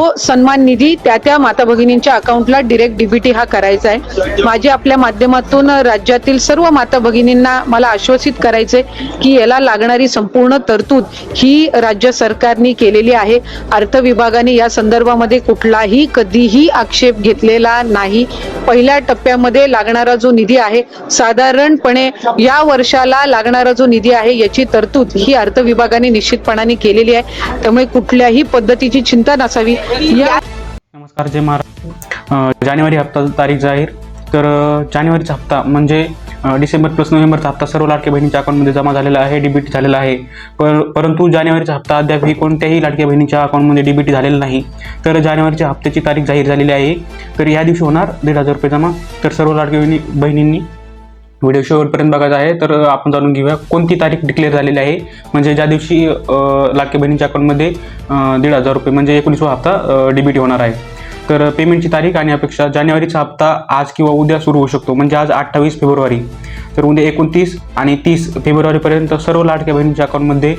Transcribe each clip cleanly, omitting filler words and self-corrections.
तो सन्मान निधी त्या माता भगिनींच्या अकाउंटला डायरेक्ट डीबीटी हा करायचा आहे। माझे आपल्या माध्यमातून राज्यातील सर्व माता भगिनींना मला आश्वासित करायचे की याला लागणारी संपूर्ण तरतूद ही राज्य सरकारने केलेली आहे। अर्थ विभागाने या संदर्भामध्ये कुठलाही कधीही आक्षेप घेतलेला नाही। पहिल्या टप्प्यामध्ये लागणारा जो निधी आहे, साधारणपणे या वर्षाला लागणारा जो निधी आहे याची तरतूद ही अर्थ विभागाने निश्चितपणाने केलेली आहे। त्यामुळे कुठल्याही पद्धतीची चिंता नसावी। नमस्कार, जय महाराज। जानेवारी हप्ता तारीख जाहीर। तर जानेवारीचा हप्ता म्हणजे डिसेंबर प्लस नोव्हेंबरचा हप्ता सर्व लाडक्या बहिणीच्या अकाउंटमध्ये जमा झालेला आहे, डीबीटी झालेला आहे। परंतु जानेवारीचा हप्ता अद्यापही कोणत्याही लाडक्या बहिणीच्या अकाउंटमध्ये डीबीटी झालेला नाही। तर जानेवारीच्या हप्त्याची तारीख जाहीर झालेली आहे। तर या दिवशी होणार 1,500 रुपये जमा। तर सर्व लाडक्या बहिणींनी व्हिडिओ शेवटपर्यंत बघायचा आहे। तर आपण जाणून घेऊया कोणती तारीख डिक्लेअर झालेली आहे, म्हणजे ज्या दिवशी लाडक्या बहिणीच्या अकाउंटमध्ये 1,500 रुपये म्हणजे 19वा हप्ता डीबीटी होणार आहे। तर पेमेंटची तारीख आणि अपेक्षा, जानेवारीचा हप्ता आज किंवा उद्या सुरू होऊ शकतो, म्हणजे आज 28 फेब्रुवारी। तर उद्या 29 आणि 30 फेब्रुवारीपर्यंत सर्व लाडक्या बहिणीच्या अकाउंटमध्ये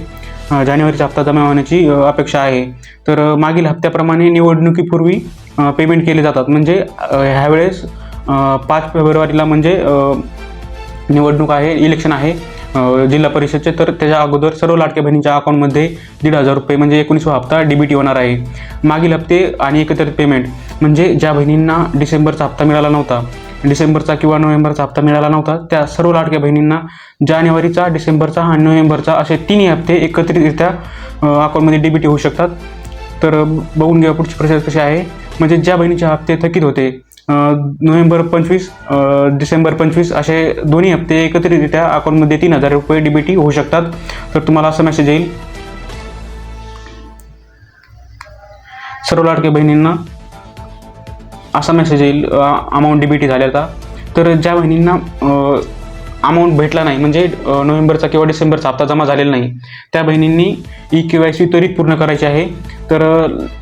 जानेवारीचा हप्ता जमा होण्याची अपेक्षा आहे। तर मागील हप्त्याप्रमाणे निवडणुकीपूर्वी पेमेंट केले जातात, म्हणजे ह्यावेळेस 5 फेब्रुवारीला म्हणजे निवडणूक आहे, इलेक्शन आहे जिल्हा परिषदचे। तर त्याच्या अगोदर सर्व लाडक्या बहिणीच्या अकाउंटमध्ये 1,500 रुपये म्हणजे 19वा हप्ता डीबीटी होणार आहे। मागील हप्ते आणि एकत्रित पेमेंट, म्हणजे ज्या बहिणींना डिसेंबरचा हप्ता मिळाला नव्हता, डिसेंबरचा किंवा नोव्हेंबरचा हप्ता मिळाला नव्हता, त्या सर्व लाडक्या बहिणींना जानेवारीचा, डिसेंबरचा आणि नोव्हेंबरचा असे तिन्ही हप्ते एकत्रितरित्या अकाउंटमध्ये डीबीटी होऊ शकतात। तर बघून घ्या पुढची प्रोसेस कशी आहे। म्हणजे ज्या बहिणीचे हप्ते थकीत होते, नोव्हेंबर 25 डिसेंबर 25 असे दोन्ही हप्ते एकत्रितरित्या अकाउंटमध्ये 3,000 रुपये डीबीटी होऊ शकतात। तर तुम्हाला असा मेसेज येईल, सर्व लाडक्या बहिणींना असा मेसेज येईल अमाऊंट डीबीटी झाल्याचा। तर ज्या बहिणींना अमाऊंट भेटला नाही, म्हणजे नोव्हेंबरचा किंवा डिसेंबरचा हप्ता जमा झालेला नाही, त्या बहिणींनी ई-केवायसी त्वरित पूर्ण करायची आहे। तर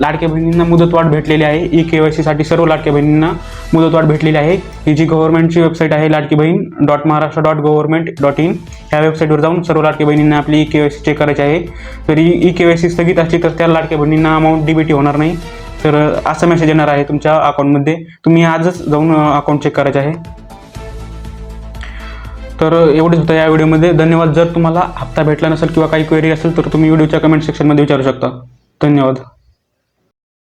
लाडक्या बहिणींना मुदतवाढ भेटलेली आहे। ई-केवायसीसाठी सर्व लाडक्या बहिणींना मुदतवाढ भेटलेली आहे। ही जी गव्हर्नमेंटची वेबसाईट आहे लाडकी बहीण .महाराष्ट्र.gov.in ह्या वेबसाईटवर जाऊन सर्व लाडक्या बहिणींना आपली ई-केवायसी चेक करायची आहे। तर ई-केवायसी स्थगित असली तर त्या लाडक्या बहिणींना अमाऊंट डीबीटी होणार नाही। तर असा मेसेज येणार आहे तुमच्या अकाउंटमध्ये, तुम्ही आजच जाऊन अकाउंट चेक करायचे आहे। तर एवढंच होतं या व्हिडिओमध्ये। धन्यवाद। जर तुम्हाला हप्ता भेटला नसेल किंवा काही क्वेरी असेल तर तुम्ही व्हिडिओच्या कमेंट सेक्शनमध्ये विचारू शकता। धन्यवाद।